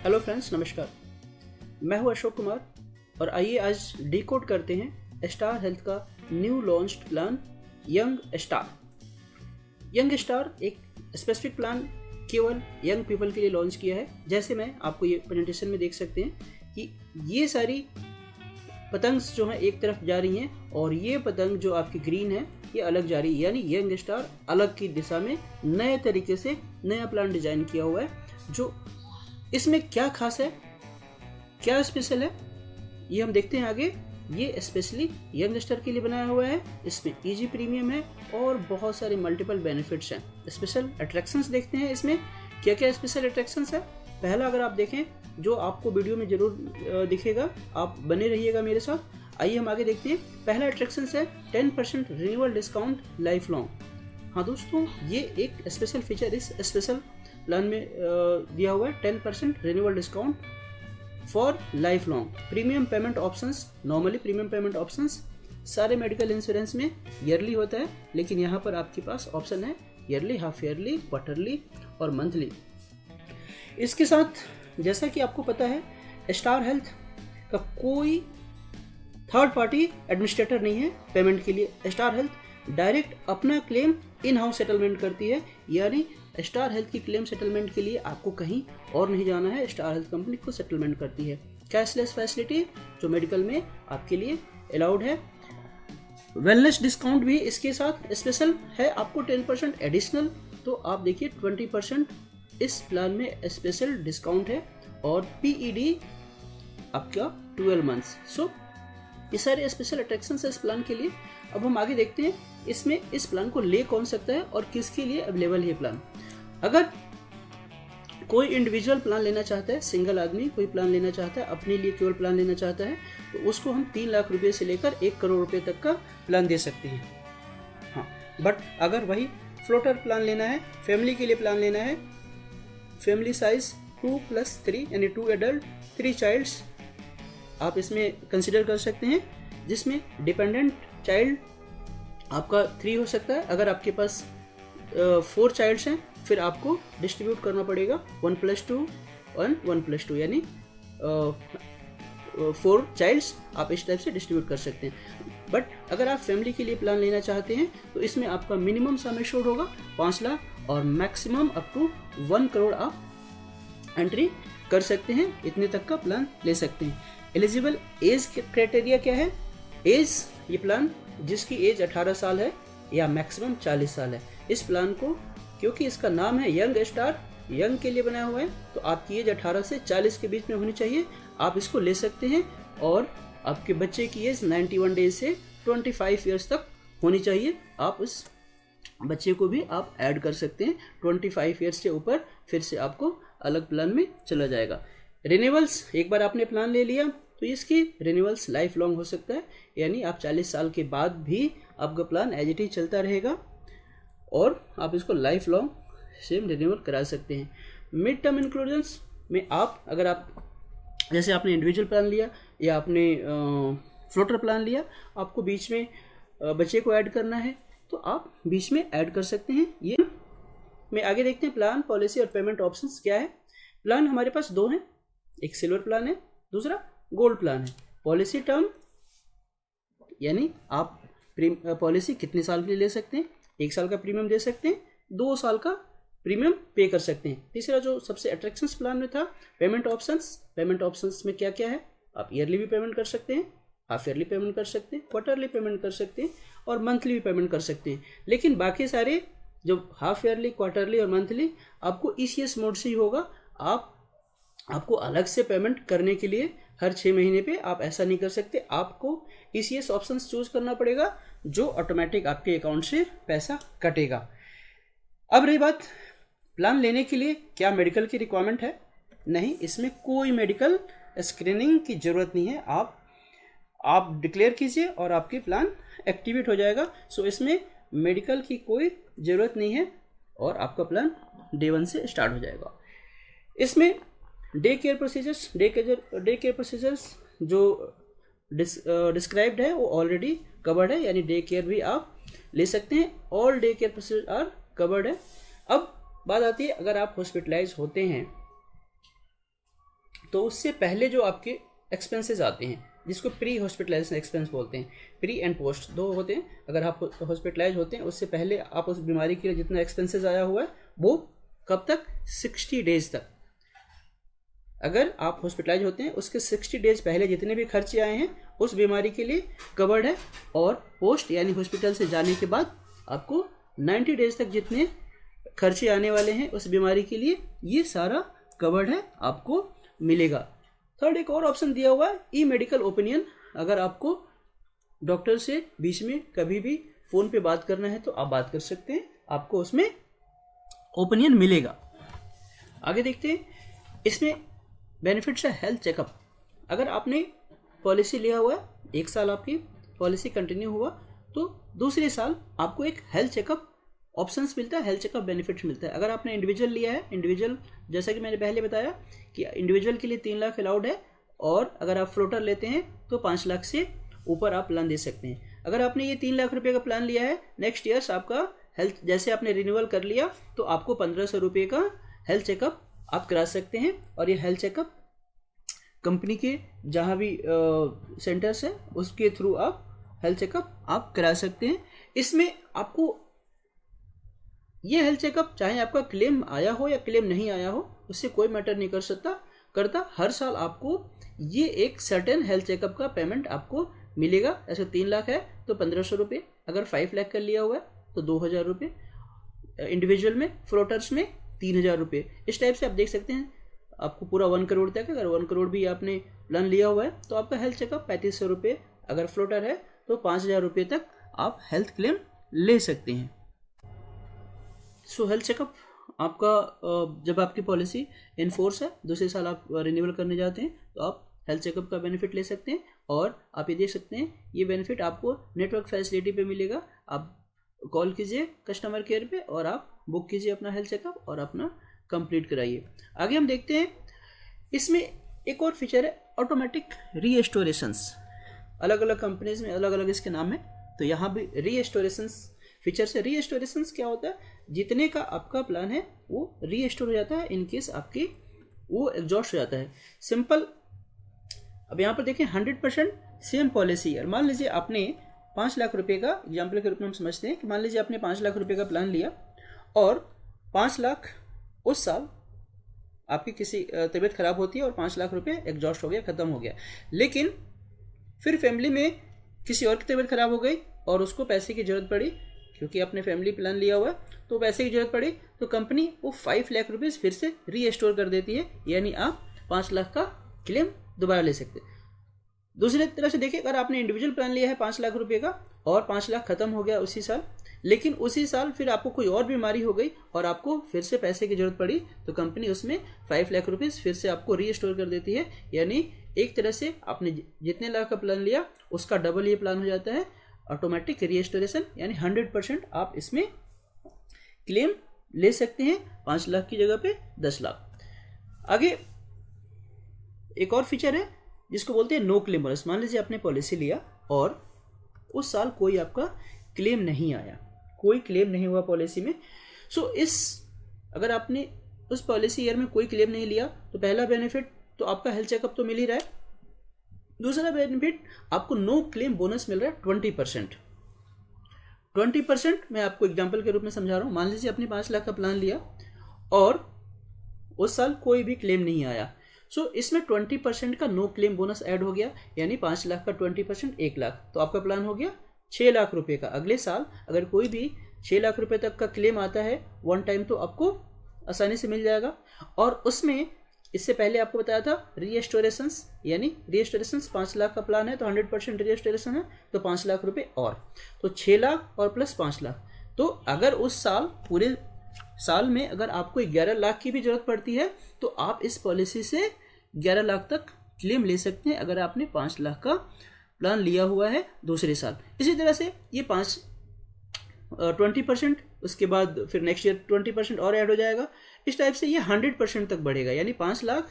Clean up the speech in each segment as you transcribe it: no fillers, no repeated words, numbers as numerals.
Hello friends, नमस्कार। मैं हूं अशोक कुमार और आइए आज डिकोड करते हैं स्टार हेल्थ का new launched plan young star. Young star एक स्पेसिफिक प्लान केवल यंग पीपल के लिए लॉन्च किया है। जैसे मैं आपको ये प्रेजेंटेशन में देख सकते हैं कि ये सारी पतंग जो है एक तरफ जा रही हैं और ये पतंग जो आपकी ग्रीन है ये अलग जा रही है, यानी यंग स्टार अलग की दिशा में नए तरीके से नया प्लान डिजाइन किया हुआ है। जो इसमें क्या खास है, क्या स्पेशल है, ये हम देखते हैं आगे। ये स्पेशली यंग स्टार के लिए बनाया हुआ है। इसमें इजी प्रीमियम है और बहुत सारे मल्टीपल बेनिफिट्स हैं। स्पेशल अट्रैक्शंस देखते हैं इसमें क्या क्या स्पेशल अट्रैक्शंस है। पहला अगर आप देखें, जो आपको वीडियो में जरूर दिखेगा, आप बने रहिएगा मेरे साथ। आइए हम आगे देखते हैं। पहला अट्रैक्शन है 10% रिन्यूअल डिस्काउंट लाइफ लॉन्ग। हाँ दोस्तों, ये एक स्पेशल फीचर इस स्पेशल प्लान में दिया हुआ है। 10% renewal discount for life long. Premium payment options, normally premium payment options सारे मेडिकल इंश्योरेंस में ईयरली होता है, लेकिन यहाँ पर आपके पास ऑप्शन है ईयरली, हाफ ईयरली, क्वार्टरली और मंथली। इसके साथ जैसा कि आपको पता है, स्टार हेल्थ का कोई थर्ड पार्टी एडमिनिस्ट्रेटर नहीं है पेमेंट के लिए। स्टार हेल्थ डायरेक्ट अपना क्लेम इन हाउस सेटलमेंट करती है, यानी स्टार हेल्थ की क्लेम सेटलमेंट के लिए आपको कहीं और नहीं जाना है। स्टार हेल्थ कंपनी खुद सेटलमेंट करती है। कैशलेस फैसिलिटी जो मेडिकल में आपके लिए अलाउड है। वेलनेस डिस्काउंट भी इसके साथ स्पेशल है, आपको 10% एडिशनल। तो आप देखिए 20% इस प्लान में स्पेशल डिस्काउंट है और पीईडी आपका 12 मंथ्स। सो ये सारे स्पेशल अट्रैक्शन है इस प्लान के लिए। अब हम आगे देखते हैं इसमें इस प्लान को ले कौन सकता है और किसके लिए अवेलेबल है प्लान। अगर कोई इंडिविजुअल प्लान लेना चाहता है, सिंगल आदमी कोई प्लान लेना चाहता है, अपने लिए केवल प्लान लेना चाहता है, तो उसको हम 3 लाख रुपए से लेकर 1 करोड़ रुपए तक का प्लान दे सकते हैं। हाँ, बट अगर वही फ्लोटर प्लान लेना है, फैमिली के लिए प्लान लेना है, फैमिली साइज 2+3 यानी 2 एडल्ट 3 चाइल्ड्स आप इसमें कंसिडर कर सकते हैं, जिसमें डिपेंडेंट चाइल्ड आपका 3 हो सकता है। अगर आपके पास 4 चाइल्ड्स हैं, फिर आपको डिस्ट्रीब्यूट करना पड़ेगा 1+2 और 1+2, यानी 4 चाइल्ड्स आप इस टाइप से डिस्ट्रीब्यूट कर सकते हैं। बट अगर आप फैमिली के लिए प्लान लेना चाहते हैं तो इसमें आपका मिनिमम सम एश्योर्ड होगा 5 लाख और मैक्सिमम अप टू 1 करोड़ आप एंट्री कर सकते हैं। इतने तक का प्लान ले सकते हैं। एलिजिबल एज क्राइटेरिया क्या है? एज, ये प्लान जिसकी एज 18 साल है या मैक्सिमम 40 साल है। इस प्लान को, क्योंकि इसका नाम है यंग स्टार, यंग के लिए बनाया हुआ है, तो आपकी एज 18 से 40 के बीच में होनी चाहिए। आप इसको ले सकते हैं और आपके बच्चे की एज 91 डेज से 25 ईयर्स तक होनी चाहिए। आप इस बच्चे को भी आप ऐड कर सकते हैं। 25 ईयर्स से ऊपर फिर से आपको अलग प्लान में चला जाएगा। रिन्यूअल्स, एक बार आपने प्लान ले लिया तो इसकी रिन्यूअल्स लाइफ लॉन्ग हो सकता है, यानी आप 40 साल के बाद भी आपका प्लान एज इट इज चलता रहेगा और आप इसको लाइफ लॉन्ग सेम रिन्यूअल करा सकते हैं। मिड टर्म इंक्लूजन्स में आप, अगर आप जैसे आपने इंडिविजुअल प्लान लिया या आपने फ्लोटर प्लान लिया, आपको बीच में बच्चे को ऐड करना है तो आप बीच में ऐड कर सकते हैं। ये में आगे देखते हैं प्लान, पॉलिसी और पेमेंट ऑप्शंस क्या है। प्लान हमारे पास 2 हैं, एक सिल्वर प्लान है, दूसरा गोल्ड प्लान है। पॉलिसी टर्म यानी आप पॉलिसी कितने साल के लिए ले सकते हैं, 1 साल का प्रीमियम दे सकते हैं, 2 साल का प्रीमियम पे कर सकते हैं। तीसरा जो सबसे अट्रैक्शंस प्लान में था, पेमेंट ऑप्शंस। पेमेंट ऑप्शंस में क्या क्या है? आप ईयरली भी पेमेंट कर सकते हैं, हाफ ईयरली पेमेंट कर सकते हैं, क्वार्टरली पेमेंट कर सकते हैं और मंथली भी पेमेंट कर सकते हैं। लेकिन बाकी सारे जो हाफ ईयरली, क्वार्टरली और मंथली आपको ईसीएस मोड से ही होगा। आपको अलग से पेमेंट करने के लिए हर 6 महीने पे आप ऐसा नहीं कर सकते। आपको ईसीएस ऑप्शंस चूज करना पड़ेगा, जो ऑटोमेटिक आपके अकाउंट से पैसा कटेगा। अब रही बात प्लान लेने के लिए क्या मेडिकल की रिक्वायरमेंट है? नहीं, इसमें कोई मेडिकल स्क्रीनिंग की जरूरत नहीं है। आप डिक्लेयर कीजिए और आपकी प्लान एक्टिवेट हो जाएगा। सो इसमें मेडिकल की कोई ज़रूरत नहीं है और आपका प्लान डे 1 से स्टार्ट हो जाएगा। इसमें डे केयर प्रोसीजर्स जो डिस्क्राइब्ड है वो ऑलरेडी कवर्ड है, यानी डे केयर भी आप ले सकते हैं। All day care procedure are covered है। अब बात आती है, अगर आप हॉस्पिटलाइज होते हैं तो उससे पहले जो आपके एक्सपेंसेस आते हैं, जिसको प्री हॉस्पिटलाइजेशन एक्सपेंस बोलते हैं, प्री एंड पोस्ट दो होते हैं। अगर आप हॉस्पिटलाइज होते हैं उससे पहले आप उस बीमारी के लिए जितना एक्सपेंसेस आया हुआ है वो कब तक, 60 डेज तक। अगर आप हॉस्पिटलाइज होते हैं उसके 60 डेज पहले जितने भी खर्चे आए हैं उस बीमारी के लिए कवर्ड है, और पोस्ट यानी हॉस्पिटल से जाने के बाद आपको 90 डेज तक जितने खर्चे आने वाले हैं उस बीमारी के लिए ये सारा कवर्ड है, आपको मिलेगा। थर्ड एक और ऑप्शन दिया हुआ है, ई मेडिकल ओपिनियन। अगर आपको डॉक्टर से बीच में कभी भी फ़ोन पे बात करना है तो आप बात कर सकते हैं, आपको उसमें ओपिनियन मिलेगा। आगे देखते हैं, इसमें बेनिफिट्स है हेल्थ चेकअप। अगर आपने पॉलिसी लिया हुआ है, 1 साल आपकी पॉलिसी कंटिन्यू हुआ, तो दूसरे साल आपको एक हेल्थ चेकअप ऑप्शंस मिलता है, हेल्थ चेकअप बेनिफिट्स मिलता है। अगर आपने इंडिविजुअल लिया है, इंडिविजुअल जैसा कि मैंने पहले बताया कि इंडिविजुअल के लिए 3 लाख अलाउड है, और अगर आप फ्लोटर लेते हैं तो 5 लाख से ऊपर आप प्लान दे सकते हैं। अगर आपने ये 3 लाख रुपये का प्लान लिया है, नेक्स्ट ईयर्स आपका हेल्थ जैसे आपने रिन्यूअल कर लिया तो आपको 1500 रुपये का हेल्थ चेकअप आप करा सकते हैं। और ये हेल्थ चेकअप कंपनी के जहाँ भी सेंटर्स हैं उसके थ्रू आप हेल्थ चेकअप आप करा सकते हैं। इसमें आपको ये हेल्थ चेकअप चाहे आपका क्लेम आया हो या क्लेम नहीं आया हो, उससे कोई मैटर नहीं करता। हर साल आपको ये एक सर्टेन हेल्थ चेकअप का पेमेंट आपको मिलेगा। ऐसे 3 लाख है तो 1500 रुपये, अगर 5 लाख का लिया हुआ है तो 2000 रुपये, इंडिविजुअल में, फ्लोटर्स में 3000 रुपये। इस टाइप से आप देख सकते हैं आपको पूरा 1 करोड़ तक। अगर 1 करोड़ भी आपने प्लान लिया हुआ है तो आपका हेल्थ चेकअप 3500 रुपये, अगर फ्लोटर है तो 5000 रुपये तक आप हेल्थ क्लेम ले सकते हैं। सो हेल्थ चेकअप आपका जब आपकी पॉलिसी इनफोर्स है, दूसरे साल आप रिन्यूअल करने जाते हैं तो आप हेल्थ चेकअप का बेनिफिट ले सकते हैं। और आप ये देख सकते हैं ये बेनिफिट आपको नेटवर्क फैसिलिटी पे मिलेगा। आप कॉल कीजिए कस्टमर केयर पे और आप बुक कीजिए अपना हेल्थ चेकअप और अपना कंप्लीट कराइए। आगे हम देखते हैं, इसमें एक और फीचर है ऑटोमेटिक रीएस्टोरेशंस। अलग अलग कंपनीज में अलग अलग इसके नाम है, तो यहाँ भी रीएस्टोरेशंस फीचर से। रीएस्टोरेशंस क्या होता है, जितने का आपका प्लान है वो रीएस्टोर हो जाता है इनकेस आपकी वो एग्जॉस्ट हो जाता है। सिंपल, अब यहाँ पर देखें 100% सेम पॉलिसी है। मान लीजिए आपने 5 लाख रुपए का, एग्जाम्पल के रूप में हम समझते हैं कि मान लीजिए आपने 5 लाख रुपए का प्लान लिया और 5 लाख उस साल आपकी किसी तबीयत खराब होती है और 5 लाख रुपए एग्जॉस्ट हो गया, खत्म हो गया। लेकिन फिर फैमिली में किसी और की तबीयत खराब हो गई और उसको पैसे की जरूरत पड़ी, क्योंकि आपने फैमिली प्लान लिया हुआ है तो पैसे की जरूरत पड़ी, तो कंपनी वो 5 लाख रुपीज़ फिर से रीस्टोर कर देती है, यानी आप 5 लाख का क्लेम दोबारा ले सकते हैं। दूसरी तरह से देखिए, अगर आपने इंडिविजुअल प्लान लिया है 5 लाख रुपए का और 5 लाख खत्म हो गया उसी साल, लेकिन उसी साल फिर आपको कोई और बीमारी हो गई और आपको फिर से पैसे की जरूरत पड़ी, तो कंपनी उसमें 5 लाख रुपीज़ फिर से आपको रीस्टोर कर देती है। यानी एक तरह से आपने जितने लाख का प्लान लिया उसका डबल ये प्लान हो जाता है। ऑटोमेटिक रीस्टोरेशन यानी 100% आप इसमें क्लेम ले सकते हैं, 5 लाख की जगह पे 10 लाख। आगे एक और फीचर है जिसको बोलते हैं नो क्लेम बोनस। मान लीजिए आपने पॉलिसी लिया और उस साल कोई आपका क्लेम नहीं आया, कोई क्लेम नहीं हुआ पॉलिसी में। सो अगर आपने उस पॉलिसी ईयर में कोई क्लेम नहीं लिया तो पहला बेनिफिट तो आपका हेल्थ चेकअप तो मिल ही रहा है, दूसरा बेनिफिट आपको नो क्लेम बोनस मिल रहा है 20%। 20% मैं आपको एग्जांपल के रूप में समझा रहा हूँ। मान लीजिए आपने 5 लाख का प्लान लिया और उस साल कोई भी क्लेम नहीं आया, सो इसमें 20% का नो क्लेम बोनस ऐड हो गया, यानी 5 लाख का 20% 1 लाख, तो आपका प्लान हो गया 6 लाख रुपए का। अगले साल अगर कोई भी 6 लाख रुपए तक का क्लेम आता है वन टाइम तो आपको आसानी से मिल जाएगा। और उसमें इससे पहले आपको बताया था रीस्टोरेशंस, यानी रीस्टोरेशंस 5 लाख का प्लान है तो 100% रीस्टोरेशन है तो 5 लाख रुपए और, तो 6 लाख और प्लस 5 लाख। तो अगर उस साल पूरे साल में अगर आपको 11 लाख की भी जरूरत पड़ती है तो आप इस पॉलिसी से 11 लाख तक क्लेम ले सकते हैं, अगर आपने 5 लाख का प्लान लिया हुआ है दूसरे साल। इसी तरह से ये 20%, उसके बाद फिर नेक्स्ट ईयर 20% और ऐड हो जाएगा। इस टाइप से ये 100% तक बढ़ेगा, यानी 5 लाख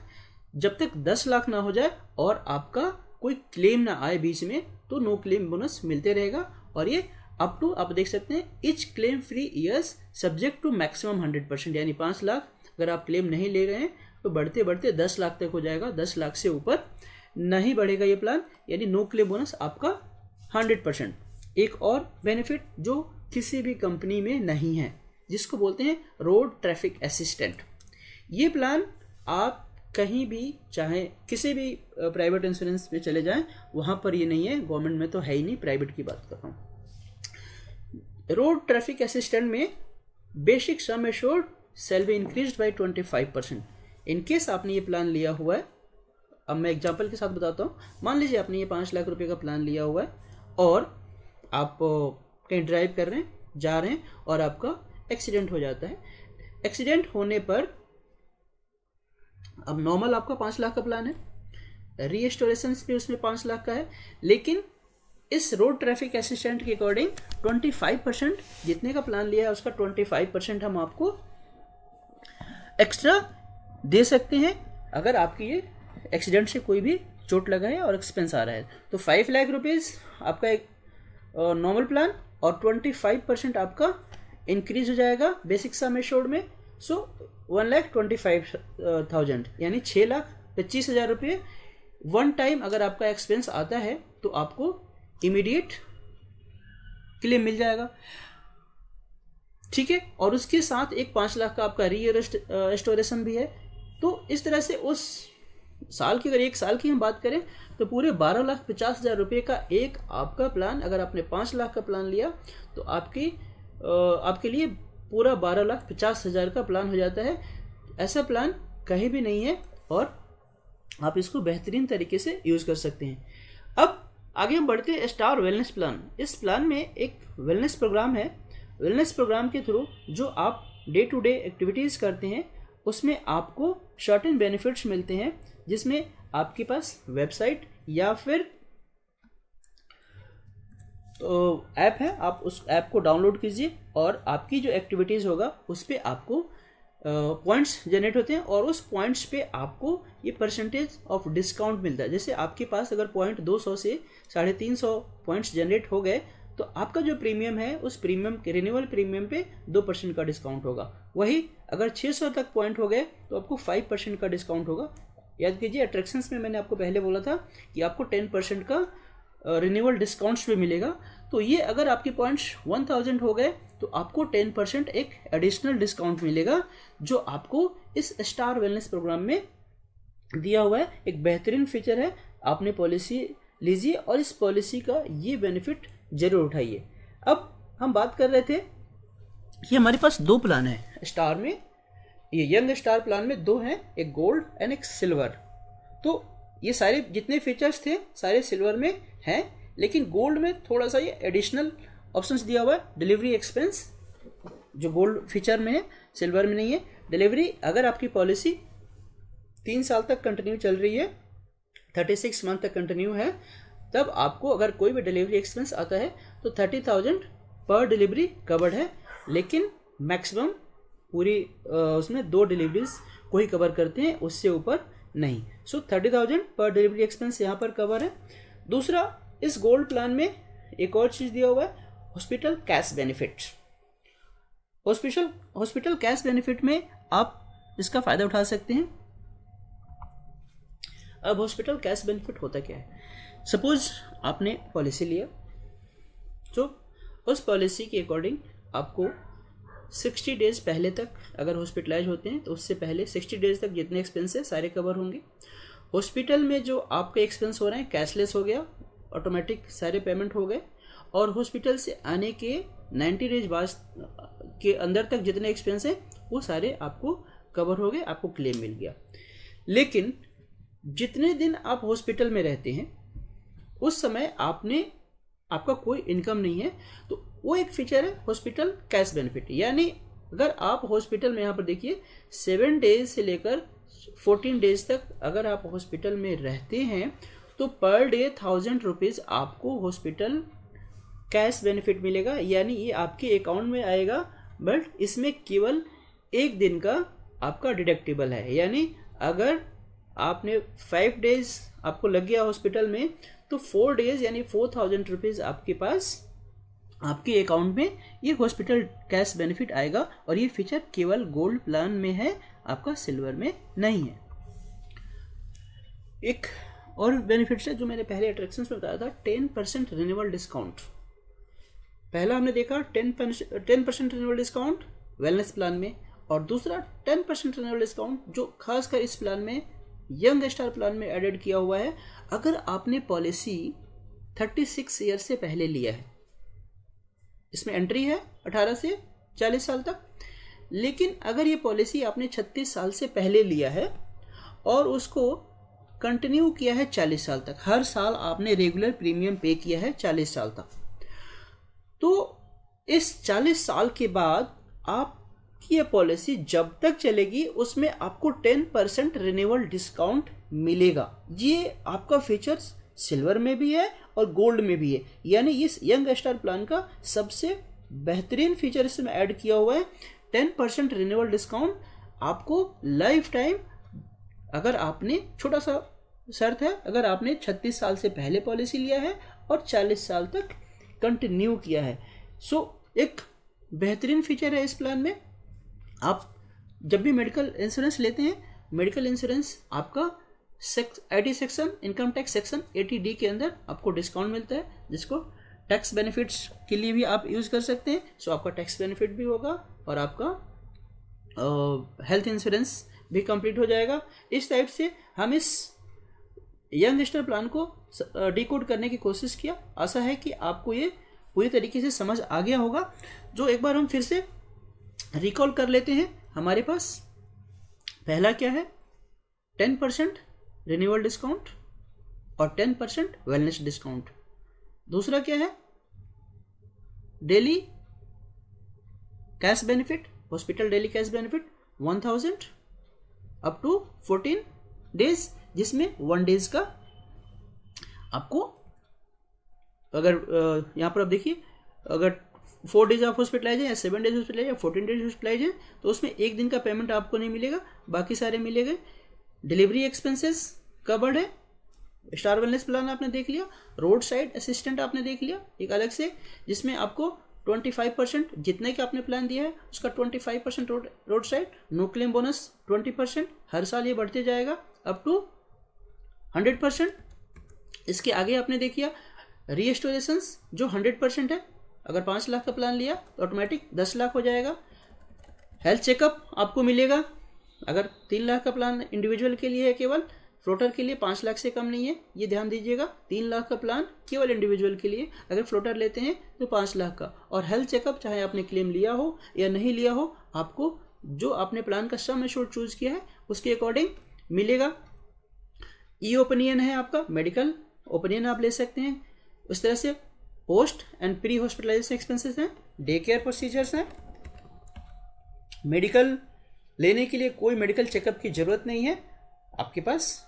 जब तक 10 लाख ना हो जाए और आपका कोई क्लेम ना आए बीच में तो नो क्लेम बोनस मिलते रहेगा। और ये अप टू आप देख सकते हैं each claim free years subject to maximum 100%, यानी 5 लाख अगर आप क्लेम नहीं ले रहे हैं तो बढ़ते बढ़ते 10 लाख तक हो जाएगा, 10 लाख से ऊपर नहीं बढ़ेगा ये प्लान, यानी नो क्लेम बोनस आपका 100%। एक और बेनिफिट जो किसी भी कंपनी में नहीं है, जिसको बोलते हैं रोड ट्रैफिक असिस्टेंट। ये प्लान आप कहीं भी चाहे किसी भी प्राइवेट इंश्योरेंस पे चले जाएं, वहाँ पर ये नहीं है, गवर्नमेंट में तो है ही नहीं, प्राइवेट की बात कर रहा हूँ। रोड ट्रैफिक असिस्टेंट में basic sum assured shall be increased by 25%। In case आपने ये प्लान लिया हुआ है, अब मैं एग्जांपल के साथ बताता हूँ। मान लीजिए आपने ये 5 लाख रुपए का प्लान लिया हुआ है और आप कहीं ड्राइव कर रहे हैं, जा रहे हैं और आपका एक्सीडेंट हो जाता है। एक्सीडेंट होने पर अब नॉर्मल आपका 5 लाख का प्लान है, रीएस्टोरेशन भी उसमें 5 लाख का है, लेकिन इस रोड ट्रैफिक असिस्टेंट के अकॉर्डिंग 25% जितने का प्लान लिया है उसका 25% हम आपको एक्स्ट्रा दे सकते हैं अगर आपकी ये एक्सीडेंट से कोई भी चोट लगा है और एक्सपेंस आ रहा है। तो 5 लाख रुपीज़ आपका एक नॉर्मल प्लान और 25% आपका इंक्रीज हो जाएगा बेसिक सम एश्योर्ड में। सो 1,25,000 यानी 6,25,000 रुपये वन टाइम अगर आपका एक्सपेंस आता है तो आपको इमीडिएट क्लेम मिल जाएगा, ठीक है। और उसके साथ एक 5 लाख का आपका रीएस्टोरेशन भी है। तो इस तरह से उस साल की, अगर एक साल की हम बात करें तो पूरे 12,50,000 रुपये का एक आपका प्लान, अगर आपने 5 लाख का प्लान लिया तो आपके लिए पूरा 12,50,000 का प्लान हो जाता है। ऐसा प्लान कहीं भी नहीं है और आप इसको बेहतरीन तरीके से यूज़ कर सकते हैं। अब आगे हम बढ़ते हैं स्टार वेलनेस प्लान। इस प्लान में एक वेलनेस प्रोग्राम है। वेलनेस प्रोग्राम के थ्रू जो आप डे टू डे एक्टिविटीज़ करते हैं उसमें आपको सर्टेन बेनिफिट्स मिलते हैं, जिसमें आपके पास वेबसाइट या फिर तो ऐप है, आप उस ऐप को डाउनलोड कीजिए और आपकी जो एक्टिविटीज़ होगा उस पर आपको पॉइंट्स जनरेट होते हैं और उस पॉइंट्स पे आपको ये परसेंटेज ऑफ डिस्काउंट मिलता है। जैसे आपके पास अगर पॉइंट 200 से 350 पॉइंट्स जनरेट हो गए तो आपका जो प्रीमियम है उस प्रीमियम के रिन्यूअल प्रीमियम पे 2% का डिस्काउंट होगा। वही अगर 600 तक पॉइंट हो गए तो आपको 5% का डिस्काउंट होगा। याद कीजिए अट्रैक्शंस में मैंने आपको पहले बोला था कि आपको 10% का रिन्यूअल डिस्काउंट्स भी मिलेगा। तो ये अगर आपके पॉइंट्स 1000 हो गए तो आपको 10% एक एडिशनल डिस्काउंट मिलेगा, जो आपको इस स्टार वेलनेस प्रोग्राम में दिया हुआ है। एक बेहतरीन फीचर है, आपने पॉलिसी लीजिए और इस पॉलिसी का ये बेनिफिट जरूर उठाइए। अब हम बात कर रहे थे कि हमारे पास 2 प्लान है स्टार में, ये यंग स्टार प्लान में 2 हैं, एक गोल्ड एंड एक सिल्वर। तो ये सारे जितने फीचर्स थे सारे सिल्वर में हैं, लेकिन गोल्ड में थोड़ा सा ये एडिशनल ऑप्शंस दिया हुआ है। डिलीवरी एक्सपेंस जो गोल्ड फीचर में है सिल्वर में नहीं है। डिलीवरी अगर आपकी पॉलिसी 3 साल तक कंटिन्यू चल रही है, 36 मंथ तक कंटिन्यू है, तब आपको अगर कोई भी डिलीवरी एक्सपेंस आता है तो 30,000 पर डिलीवरी कवर्ड है, लेकिन मैक्सिमम पूरी उसमें 2 डिलीवरीज को ही कवर करते हैं, उससे ऊपर नहीं। सो 30,000 पर डिलीवरी एक्सपेंस यहाँ पर कवर है। दूसरा, इस गोल्ड प्लान में एक और चीज़ दिया हुआ है, hospital cash benefit. Hospital cash benefit में आप इसका फ़ायदा उठा सकते हैं। अब हॉस्पिटल कैश बेनिफिट होता क्या है? सपोज आपने पॉलिसी लिया, तो उस पॉलिसी के अकॉर्डिंग आपको 60 डेज पहले तक अगर हॉस्पिटलाइज होते हैं तो उससे पहले 60 डेज तक जितने एक्सपेंस है सारे कवर होंगे। हॉस्पिटल में जो आपके एक्सपेंस हो रहे हैं कैशलेस हो गया, ऑटोमेटिक सारे पेमेंट हो गए, और हॉस्पिटल से आने के 90 डेज बाद के अंदर तक जितने एक्सपेंस हैं वो सारे आपको कवर हो गए, आपको क्लेम मिल गया। लेकिन जितने दिन आप हॉस्पिटल में रहते हैं उस समय आपका कोई इनकम नहीं है, तो वो एक फीचर है हॉस्पिटल कैश बेनिफिट। यानी अगर आप हॉस्पिटल में, यहाँ पर देखिए 7 डेज से लेकर 14 डेज तक अगर आप हॉस्पिटल में रहते हैं तो पर डे 1000 रुपीज़ आपको हॉस्पिटल कैश बेनिफिट मिलेगा। यानी ये आपके अकाउंट में आएगा, बट इसमें केवल 1 दिन का आपका डिडक्टिबल है। यानी अगर आपने 5 डेज आपको लग गया हॉस्पिटल में तो 4 डेज यानी 4000 रुपीज़ आपके पास आपके अकाउंट में ये हॉस्पिटल कैश बेनिफिट आएगा। और ये फीचर केवल गोल्ड प्लान में है, आपका सिल्वर में नहीं है। एक और बेनिफिट्स है जो मैंने पहले अट्रैक्शंस में बताया था, 10% रिन्यूअल डिस्काउंट। पहला हमने देखा 10% रिन्यूअल डिस्काउंट वेलनेस प्लान में, और दूसरा 10% रिन्यूअल डिस्काउंट जो खासकर इस प्लान में यंग स्टार प्लान में एडेड किया हुआ है अगर आपने पॉलिसी 36 ईयर से पहले लिया है। इसमें एंट्री है 18 से 40 साल तक, लेकिन अगर ये पॉलिसी आपने 36 साल से पहले लिया है और उसको कंटिन्यू किया है 40 साल तक, हर साल आपने रेगुलर प्रीमियम पे किया है 40 साल तक, तो इस 40 साल के बाद आपकी ये पॉलिसी जब तक चलेगी उसमें आपको 10% रिन्यूअल डिस्काउंट मिलेगा। ये आपका फीचर्स सिल्वर में भी है और गोल्ड में भी है, यानी इस यंग स्टार प्लान का सबसे बेहतरीन फीचर इसमें ऐड किया हुआ है 10% रिन्यूअल डिस्काउंट आपको लाइफ टाइम। अगर आपने, छोटा सा शर्त है, अगर आपने 36 साल से पहले पॉलिसी लिया है और 40 साल तक कंटिन्यू किया है। सो एक बेहतरीन फीचर है इस प्लान में। आप जब भी मेडिकल इंश्योरेंस लेते हैं, मेडिकल इंश्योरेंस आपका IT section, income tax section 80D के अंदर आपको डिस्काउंट मिलता है, जिसको टैक्स बेनिफिट्स के लिए भी आप यूज़ कर सकते हैं। सो आपका टैक्स बेनिफिट भी होगा और आपका हेल्थ इंश्योरेंस भी कंप्लीट हो जाएगा। इस टाइप से हम इस यंग स्टार प्लान को डिकोड करने की कोशिश किया। आशा है कि आपको ये पूरी तरीके से समझ आ गया होगा। जो एक बार हम फिर से रिकॉल कर लेते हैं, हमारे पास पहला क्या है, 10% रिन्यूअल डिस्काउंट और 10% वेलनेस डिस्काउंट। दूसरा क्या है, daily cash benefit, hospital daily cash benefit 1000 up to 14 days, जिसमें 1 डेज का आपको, अगर यहाँ पर आप देखिए, अगर 4 डेज आप हॉस्पिटलाइज हैं या 7 डेज हॉस्पिटलाइज या 14 डेज हॉस्पिटलाइज हैं, तो उसमें एक दिन का पेमेंट आपको नहीं मिलेगा, बाकी सारे मिलेंगे। डिलीवरी एक्सपेंसेस कवर्ड है। स्टार वेलनेस प्लान आपने देख लिया। रोड साइड असिस्टेंट आपने देख लिया एक अलग से, जिसमें आपको 25% जितने का आपने प्लान दिया है उसका 25% road side, no claim bonus 20%, हर साल ये बढ़ते जाएगा अप टू 100%। इसके आगे आपने देखिए रीएस्टोरेशंस जो 100% है। अगर 5 लाख का प्लान लिया तो ऑटोमेटिक 10 लाख हो जाएगा। हेल्थ चेकअप आपको मिलेगा। अगर 3 लाख का प्लान इंडिविजुअल के लिए है, केवल फ्लोटर के लिए 5 लाख से कम नहीं है, ये ध्यान दीजिएगा। 3 लाख का प्लान केवल इंडिविजुअल के लिए, अगर फ्लोटर लेते हैं तो 5 लाख का। और हेल्थ चेकअप चाहे आपने क्लेम लिया हो या नहीं लिया हो, आपको जो आपने प्लान का सम एश्योर्ड चूज किया है उसके अकॉर्डिंग मिलेगा। ई ओपिनियन है आपका, मेडिकल ओपिनियन आप ले सकते हैं। उस तरह से post and pre hospitalisation expenses हैं, डे केयर प्रोसीजर्स हैं। मेडिकल लेने के लिए कोई मेडिकल चेकअप की जरूरत नहीं है। आपके पास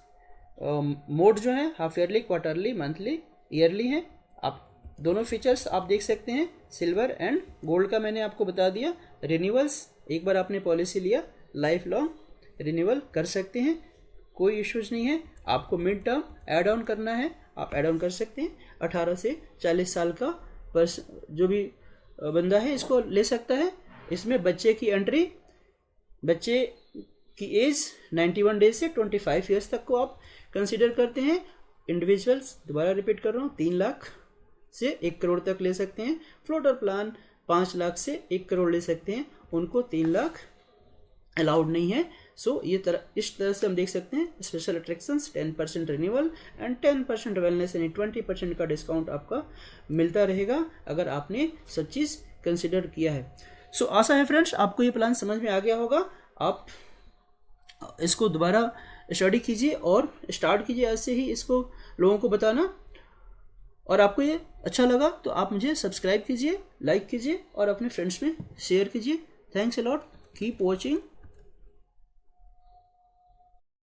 मोड जो है half yearly, quarterly, monthly, yearly है। आप दोनों फीचर्स आप देख सकते हैं। सिल्वर एंड गोल्ड का मैंने आपको बता दिया। रिन्यूअल्स, एक बार आपने पॉलिसी लिया लाइफ लॉन्ग रिन्यूअल कर सकते हैं, कोई इश्यूज नहीं है। आपको मिड टर्म ऐड ऑन करना है, आप ऐड ऑन कर सकते हैं। 18 से 40 साल का जो भी बंदा है इसको ले सकता है। इसमें बच्चे की एंट्री, बच्चे की एज 91 डेज से 25 ईयर्स तक को आप कंसीडर करते हैं। इंडिविजुअल्स, दोबारा रिपीट कर रहा हूँ, 3 लाख से 1 करोड़ तक ले सकते हैं। फ्लोटर प्लान 5 लाख से 1 करोड़ ले सकते हैं, उनको 3 लाख अलाउड नहीं है। सो ये इस तरह से हम देख सकते हैं। Special attractions 10% renewal and 10% wellness, यानी 20% का डिस्काउंट आपका मिलता रहेगा अगर आपने सब चीज़ कंसिडर किया है। सो आशा है फ्रेंड्स आपको ये प्लान समझ में आ गया होगा। आप इसको दोबारा स्टडी कीजिए और स्टार्ट कीजिए ऐसे ही इसको लोगों को बताना। और आपको ये अच्छा लगा तो आप मुझे सब्सक्राइब कीजिए, लाइक कीजिए और अपने फ्रेंड्स में शेयर कीजिए। Thanks a lot, keep watching.